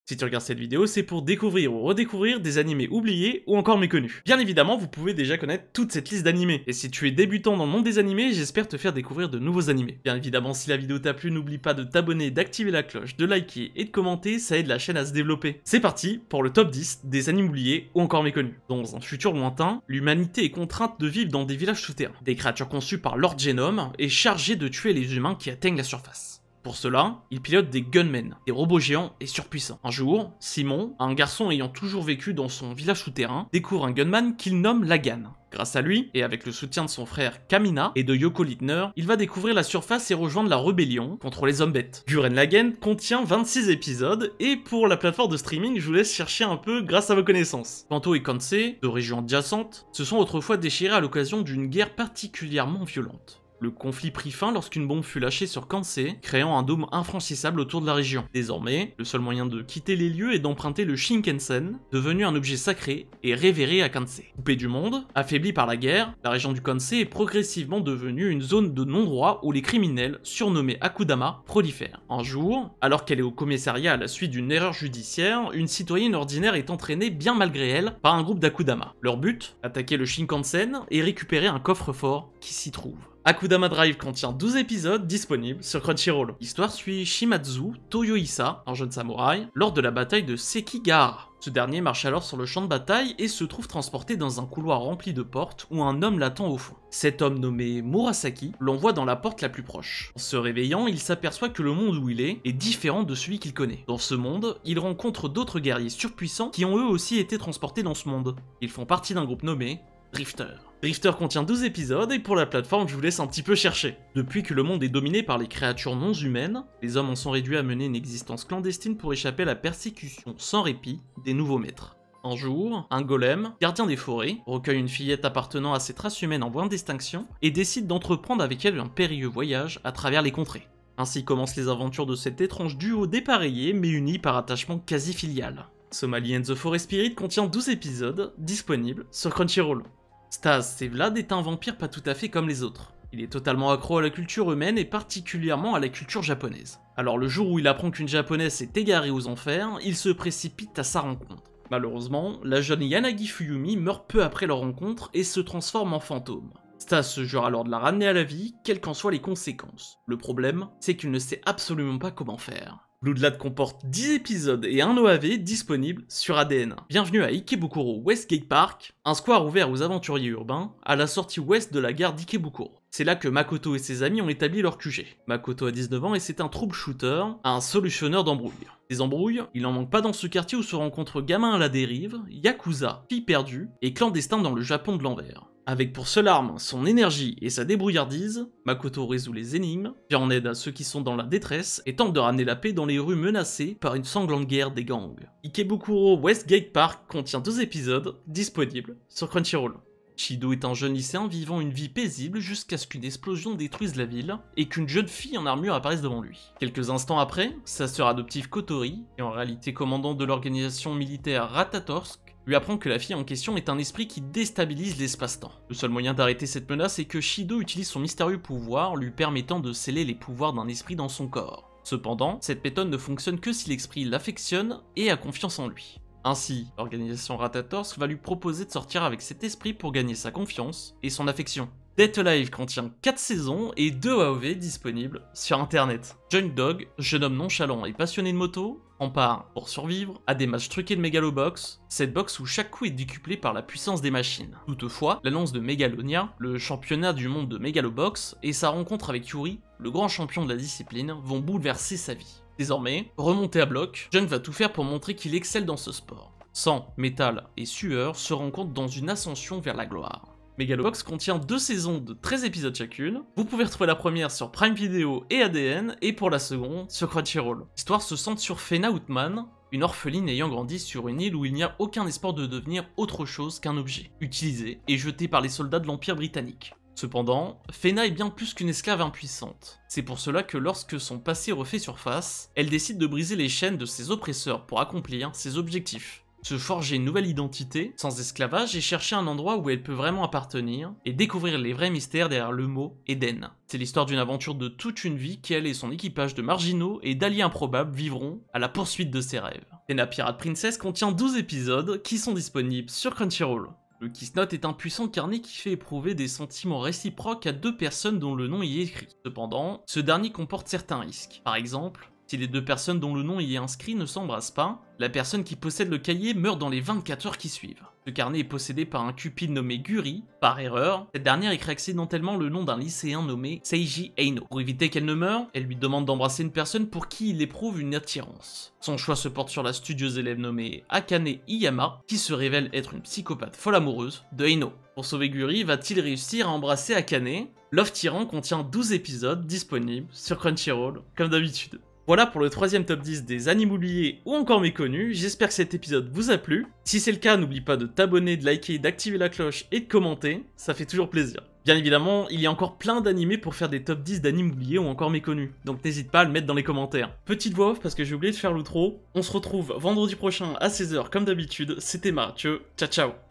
Si tu regardes cette vidéo, c'est pour découvrir ou redécouvrir des animés oubliés ou encore méconnus. Bien évidemment, vous pouvez déjà connaître toute cette liste d'animés. Et si tu es débutant dans le monde des animés, j'espère te faire découvrir de nouveaux animés. Bien évidemment, si la vidéo t'a plu, n'oublie pas de t'abonner, d'activer la cloche, de liker et de commenter, ça aide la chaîne à se développer. C'est parti pour le top 10 des animés oubliés ou encore méconnus. Dans un futur lointain, l'humanité est contrainte de vivre dans des villages souterrains. Des créatures conçues par Lord Genome et chargées de tuer les humains qui atteignent la surface. Pour cela, il pilote des gunmen, des robots géants et surpuissants. Un jour, Simon, un garçon ayant toujours vécu dans son village souterrain, découvre un gunman qu'il nomme Lagan. Grâce à lui, et avec le soutien de son frère Kamina et de Yoko Littner, il va découvrir la surface et rejoindre la rébellion contre les hommes bêtes. Gurren Lagann contient 26 épisodes, et pour la plateforme de streaming, je vous laisse chercher un peu grâce à vos connaissances. Kanto et Kansei, de régions adjacentes, se sont autrefois déchirés à l'occasion d'une guerre particulièrement violente. Le conflit prit fin lorsqu'une bombe fut lâchée sur Kansei, créant un dôme infranchissable autour de la région. Désormais, le seul moyen de quitter les lieux est d'emprunter le Shinkansen, devenu un objet sacré et révéré à Kansei. Coupée du monde, affaiblie par la guerre, la région du Kansei est progressivement devenue une zone de non-droit où les criminels, surnommés Akudama, prolifèrent. Un jour, alors qu'elle est au commissariat à la suite d'une erreur judiciaire, une citoyenne ordinaire est entraînée bien malgré elle par un groupe d'Akudama. Leur but, attaquer le Shinkansen et récupérer un coffre-fort qui s'y trouve. Akudama Drive contient 12 épisodes disponibles sur Crunchyroll. L'histoire suit Shimazu Toyohisa, un jeune samouraï, lors de la bataille de Sekigahara. Ce dernier marche alors sur le champ de bataille et se trouve transporté dans un couloir rempli de portes où un homme l'attend au fond. Cet homme nommé Murasaki l'envoie dans la porte la plus proche. En se réveillant, il s'aperçoit que le monde où il est différent de celui qu'il connaît. Dans ce monde, il rencontre d'autres guerriers surpuissants qui ont eux aussi été transportés dans ce monde. Ils font partie d'un groupe nommé Drifter. Drifter contient 12 épisodes et pour la plateforme je vous laisse un petit peu chercher. Depuis que le monde est dominé par les créatures non humaines, les hommes en sont réduits à mener une existence clandestine pour échapper à la persécution sans répit des nouveaux maîtres. Un jour, un golem, gardien des forêts, recueille une fillette appartenant à cette race humaine en voie d'extinction et décide d'entreprendre avec elle un périlleux voyage à travers les contrées. Ainsi commencent les aventures de cet étrange duo dépareillé mais uni par attachement quasi filial. Somali and the Forest Spirit contient 12 épisodes disponibles sur Crunchyroll. Stas Sevlad est un vampire pas tout à fait comme les autres. Il est totalement accro à la culture humaine et particulièrement à la culture japonaise. Alors le jour où il apprend qu'une japonaise s'est égarée aux enfers, il se précipite à sa rencontre. Malheureusement, la jeune Yanagi Fuyumi meurt peu après leur rencontre et se transforme en fantôme. Stas se jure alors de la ramener à la vie, quelles qu'en soient les conséquences. Le problème, c'est qu'il ne sait absolument pas comment faire. Bloodlad comporte 10 épisodes et un OAV disponible sur ADN. Bienvenue à Ikebukuro Westgate Park, un square ouvert aux aventuriers urbains, à la sortie ouest de la gare d'Ikebukuro. C'est là que Makoto et ses amis ont établi leur QG. Makoto a 19 ans et c'est un troubleshooter, un solutionneur d'embrouilles. Des embrouilles, il n'en manque pas dans ce quartier où se rencontrent gamins à la dérive, yakuza, filles perdues et clandestins dans le Japon de l'envers. Avec pour seule arme son énergie et sa débrouillardise, Makoto résout les énigmes, vient en aide à ceux qui sont dans la détresse et tente de ramener la paix dans les rues menacées par une sanglante guerre des gangs. Ikebukuro Westgate Park contient 2 épisodes disponibles sur Crunchyroll. Shido est un jeune lycéen vivant une vie paisible jusqu'à ce qu'une explosion détruise la ville et qu'une jeune fille en armure apparaisse devant lui. Quelques instants après, sa sœur adoptive Kotori, et en réalité commandant de l'organisation militaire Ratatorsk, lui apprend que la fille en question est un esprit qui déstabilise l'espace-temps. Le seul moyen d'arrêter cette menace est que Shido utilise son mystérieux pouvoir lui permettant de sceller les pouvoirs d'un esprit dans son corps. Cependant, cette méthode ne fonctionne que si l'esprit l'affectionne et a confiance en lui. Ainsi, l'organisation Ratatorsk va lui proposer de sortir avec cet esprit pour gagner sa confiance et son affection. Dead Alive contient 4 saisons et 2 AOV disponibles sur internet. Junk Dog, jeune homme nonchalant et passionné de moto, en part pour survivre à des matchs truqués de Megalobox, cette box où chaque coup est décuplé par la puissance des machines. Toutefois, l'annonce de Megalonia, le championnat du monde de Megalobox, et sa rencontre avec Yuri, le grand champion de la discipline, vont bouleverser sa vie. Désormais, remonté à bloc, Junk va tout faire pour montrer qu'il excelle dans ce sport. Sang, métal et sueur se rencontrent dans une ascension vers la gloire. Megalobox contient 2 saisons de 13 épisodes chacune. Vous pouvez retrouver la première sur Prime Video et ADN, et pour la seconde sur Crunchyroll. L'histoire se centre sur Fena Outman, une orpheline ayant grandi sur une île où il n'y a aucun espoir de devenir autre chose qu'un objet, utilisé et jeté par les soldats de l'Empire britannique. Cependant, Fena est bien plus qu'une esclave impuissante. C'est pour cela que lorsque son passé refait surface, elle décide de briser les chaînes de ses oppresseurs pour accomplir ses objectifs. se forger une nouvelle identité, sans esclavage, et chercher un endroit où elle peut vraiment appartenir, et découvrir les vrais mystères derrière le mot Eden. C'est l'histoire d'une aventure de toute une vie qu'elle et son équipage de marginaux et d'alliés improbables vivront à la poursuite de ses rêves. Utena Pirate Princess contient 12 épisodes qui sont disponibles sur Crunchyroll. Le Kiss Note est un puissant carnet qui fait éprouver des sentiments réciproques à deux personnes dont le nom y est écrit. Cependant, ce dernier comporte certains risques. Par exemple, si les deux personnes dont le nom y est inscrit ne s'embrassent pas, la personne qui possède le cahier meurt dans les 24 heures qui suivent. Ce carnet est possédé par un cupide nommé Guri. Par erreur, cette dernière écrit accidentellement le nom d'un lycéen nommé Seiji Eino. Pour éviter qu'elle ne meure, elle lui demande d'embrasser une personne pour qui il éprouve une attirance. Son choix se porte sur la studieuse élève nommée Akane Iyama, qui se révèle être une psychopathe folle amoureuse de Eino. Pour sauver Guri, va-t-il réussir à embrasser Akane? Love Tyran contient 12 épisodes disponibles sur Crunchyroll, comme d'habitude. Voilà pour le troisième top 10 des animes oubliés ou encore méconnus, j'espère que cet épisode vous a plu. Si c'est le cas, n'oublie pas de t'abonner, de liker, d'activer la cloche et de commenter, ça fait toujours plaisir. Bien évidemment, il y a encore plein d'animés pour faire des top 10 d'animes oubliés ou encore méconnus, donc n'hésite pas à le mettre dans les commentaires. Petite voix off parce que j'ai oublié de faire l'outro, on se retrouve vendredi prochain à 16 h comme d'habitude, c'était Mathieu, ciao ciao.